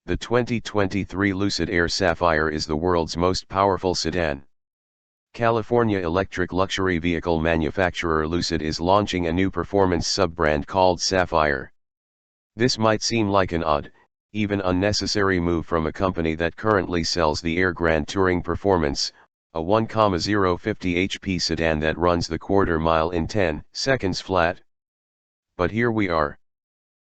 The 2023 Lucid Air Sapphire is the world's most powerful sedan. California electric luxury vehicle manufacturer Lucid is launching a new performance sub-brand called Sapphire. This might seem like an odd, even unnecessary move from a company that currently sells the Air Grand Touring Performance, a 1,050 HP sedan that runs the quarter mile in 10 seconds flat. But here we are.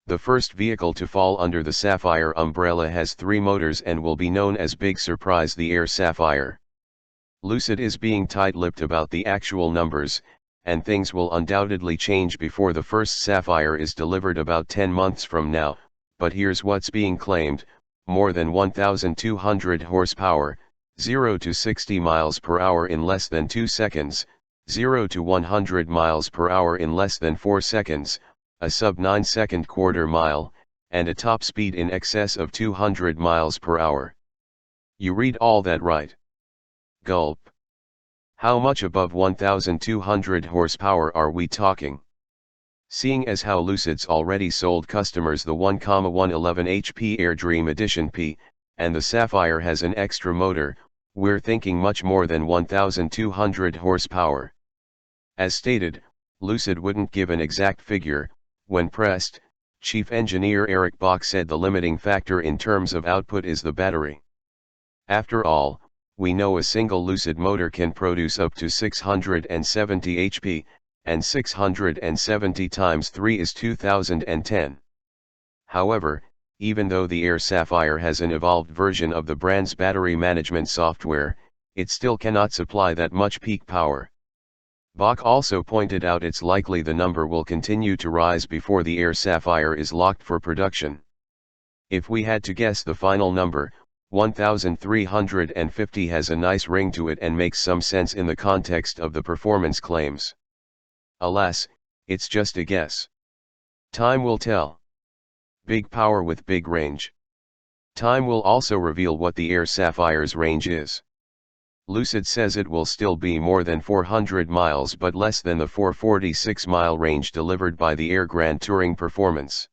The first vehicle to fall under the Sapphire umbrella has 3 motors and will be known as Big Surprise the Air Sapphire. Lucid is being tight-lipped about the actual numbers, and things will undoubtedly change before the first Sapphire is delivered about 10 months from now, but here's what's being claimed: more than 1,200 horsepower, 0 to 60 miles per hour in less than 2 seconds, 0 to 100 miles per hour in less than 4 seconds, a sub-9 second quarter mile, and a top speed in excess of 200 miles per hour. You read all that right? Gulp. How much above 1,200 horsepower are we talking? Seeing as how Lucid's already sold customers the 1,111 HP Air Dream Edition P, and the Sapphire has an extra motor, we're thinking much more than 1,200 horsepower. As stated, Lucid wouldn't give an exact figure. When pressed, Chief Engineer Eric Bach said the limiting factor in terms of output is the battery. After all, we know a single Lucid motor can produce up to 670 HP, and 670 times 3 is 2010. However, even though the Air Sapphire has an evolved version of the brand's battery management software, it still cannot supply that much peak power. Bach also pointed out it's likely the number will continue to rise before the Air Sapphire is locked for production. If we had to guess the final number, 1,350 has a nice ring to it and makes some sense in the context of the performance claims. Alas, it's just a guess. Time will tell. Big power with big range. Time will also reveal what the Air Sapphire's range is. Lucid says it will still be more than 400 miles but less than the 446-mile range delivered by the Air Grand Touring Performance.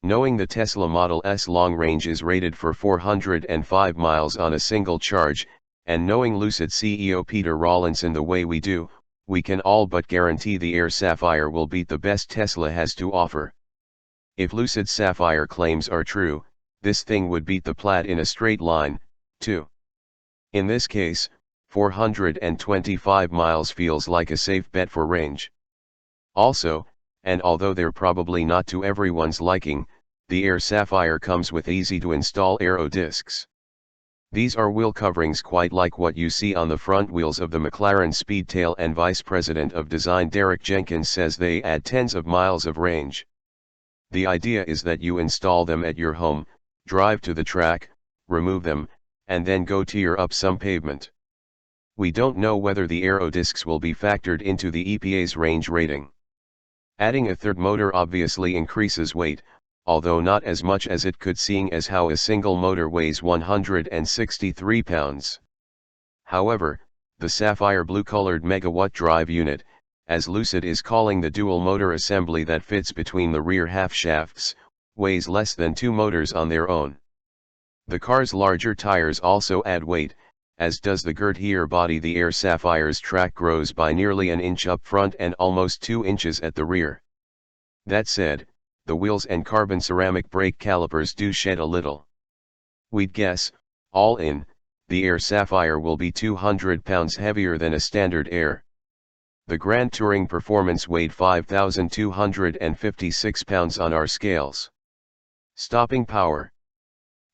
Knowing the Tesla Model S long range is rated for 405 miles on a single charge, and knowing Lucid CEO Peter Rawlinson the way we do, we can all but guarantee the Air Sapphire will beat the best Tesla has to offer. If Lucid Sapphire claims are true, this thing would beat the Plaid in a straight line, too. In this case, 425 miles feels like a safe bet for range. Also, and although they're probably not to everyone's liking, the Air Sapphire comes with easy-to-install Aerodiscs. These are wheel coverings quite like what you see on the front wheels of the McLaren Speedtail, and Vice President of Design Derek Jenkins says they add tens of miles of range. The idea is that you install them at your home, drive to the track, remove them, and then go tear up some pavement. We don't know whether the Aerodiscs will be factored into the EPA's range rating. Adding a third motor obviously increases weight, although not as much as it could, seeing as how a single motor weighs 163 pounds. However, the Sapphire blue-colored megawatt drive unit, as Lucid is calling the dual motor assembly that fits between the rear half shafts, weighs less than 2 motors on their own. The car's larger tires also add weight, as does the girthier body. The Air Sapphire's track grows by nearly an inch up front and almost 2 inches at the rear. That said, the wheels and carbon ceramic brake calipers do shed a little. We'd guess, all in, the Air Sapphire will be 200 pounds heavier than a standard Air. The Grand Touring Performance weighed 5,256 pounds on our scales. Stopping power.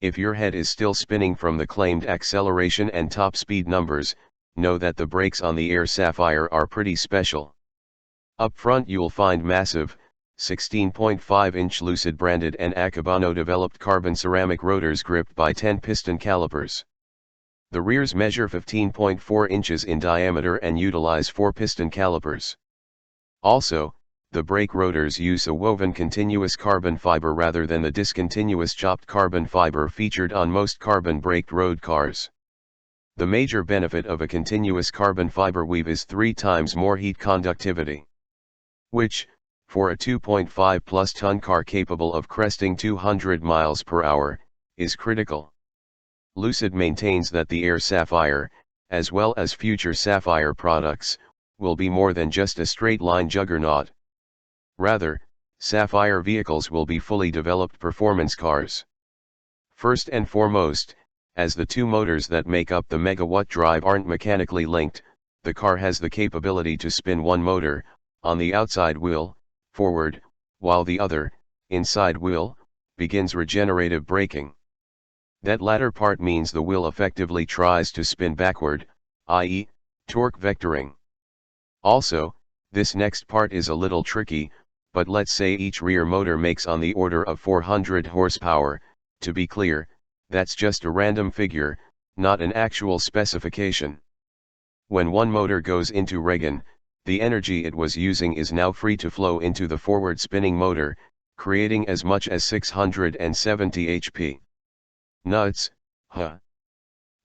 If your head is still spinning from the claimed acceleration and top speed numbers, know that the brakes on the Air Sapphire are pretty special. Up front you'll find massive, 16.5-inch Lucid branded and Akebano developed carbon ceramic rotors gripped by 10 piston calipers. The rears measure 15.4 inches in diameter and utilize 4 piston calipers. Also, the brake rotors use a woven continuous carbon fiber rather than the discontinuous chopped carbon fiber featured on most carbon-braked road cars. The major benefit of a continuous carbon fiber weave is 3 times more heat conductivity, which, for a 2.5+ ton car capable of cresting 200 miles per hour, is critical. Lucid maintains that the Air Sapphire, as well as future Sapphire products, will be more than just a straight-line juggernaut. Rather, Sapphire vehicles will be fully developed performance cars. First and foremost, as the two motors that make up the megawatt drive aren't mechanically linked, the car has the capability to spin one motor, on the outside wheel, forward, while the other, inside wheel, begins regenerative braking. That latter part means the wheel effectively tries to spin backward, i.e., torque vectoring. Also, this next part is a little tricky, but let's say each rear motor makes on the order of 400 horsepower, to be clear, that's just a random figure, not an actual specification. When one motor goes into regen, the energy it was using is now free to flow into the forward spinning motor, creating as much as 670 HP. Nuts, huh?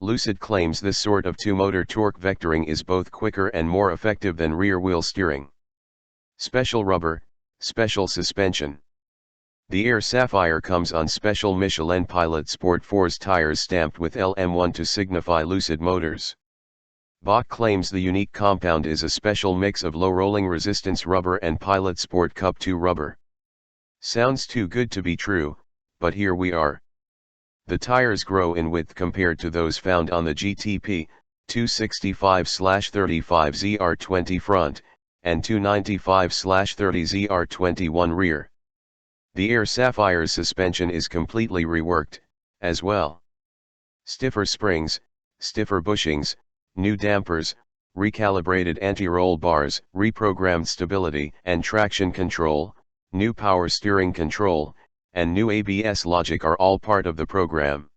Lucid claims this sort of two-motor torque vectoring is both quicker and more effective than rear-wheel steering. Special rubber, special suspension. The Air Sapphire comes on special Michelin Pilot Sport Force tires stamped with LM1 to signify Lucid Motors. Bach claims the unique compound is a special mix of low rolling resistance rubber and Pilot Sport Cup 2 rubber. Sounds too good to be true, but here we are. The tires grow in width compared to those found on the GTP 265/35 ZR20 front, and 295/30 ZR21 rear. The Air Sapphire's suspension is completely reworked, as well. Stiffer springs, stiffer bushings, new dampers, recalibrated anti-roll bars, reprogrammed stability and traction control, new power steering control, and new ABS logic are all part of the program.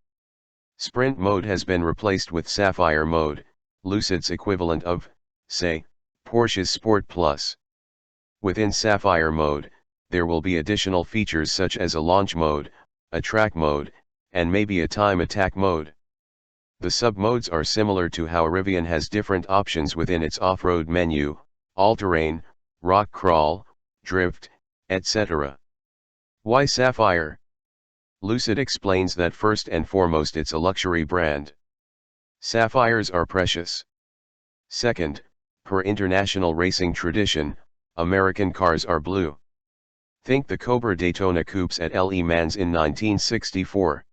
Sprint mode has been replaced with Sapphire mode, Lucid's equivalent of, say, Porsche's Sport Plus. Within Sapphire mode, there will be additional features such as a launch mode, a track mode, and maybe a time attack mode. The sub-modes are similar to how Rivian has different options within its off-road menu, all-terrain, rock crawl, drift, etc. Why Sapphire? Lucid explains that first and foremost it's a luxury brand. Sapphires are precious. Second, per international racing tradition, American cars are blue. Think the Cobra Daytona coupes at Le Mans in 1964.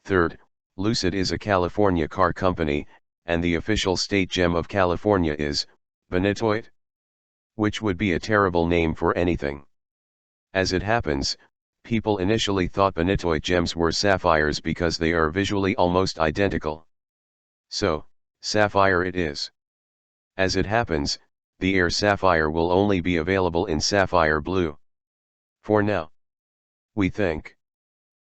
Third, Lucid is a California car company, and the official state gem of California is Benitoid, which would be a terrible name for anything. As it happens, people initially thought Benitoid gems were sapphires because they are visually almost identical. So, Sapphire it is. As it happens, the Air Sapphire will only be available in Sapphire Blue. For now. We think.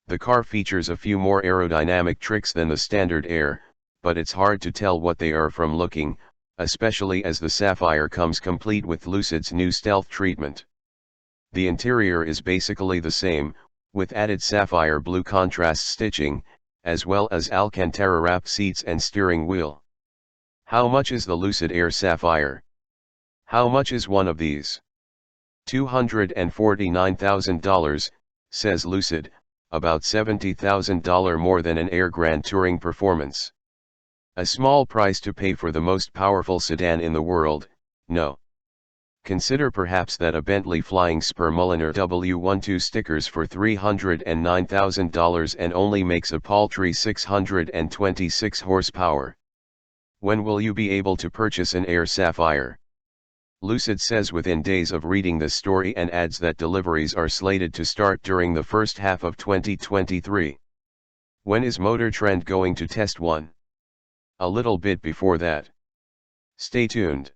The car features a few more aerodynamic tricks than the standard Air, but it's hard to tell what they are from looking, especially as the Sapphire comes complete with Lucid's new stealth treatment. The interior is basically the same, with added sapphire blue contrast stitching, as well as Alcantara wrap seats and steering wheel. How much is the Lucid Air Sapphire? How much is one of these? $249,000, says Lucid, about $70,000 more than an Air Grand Touring Performance. A small price to pay for the most powerful sedan in the world, no. Consider perhaps that a Bentley Flying Spur Mulliner W12 stickers for $309,000 and only makes a paltry 626 horsepower. When will you be able to purchase an Air Sapphire? Lucid says within days of reading this story and adds that deliveries are slated to start during the first half of 2023. When is Motor Trend going to test one? A little bit before that. Stay tuned.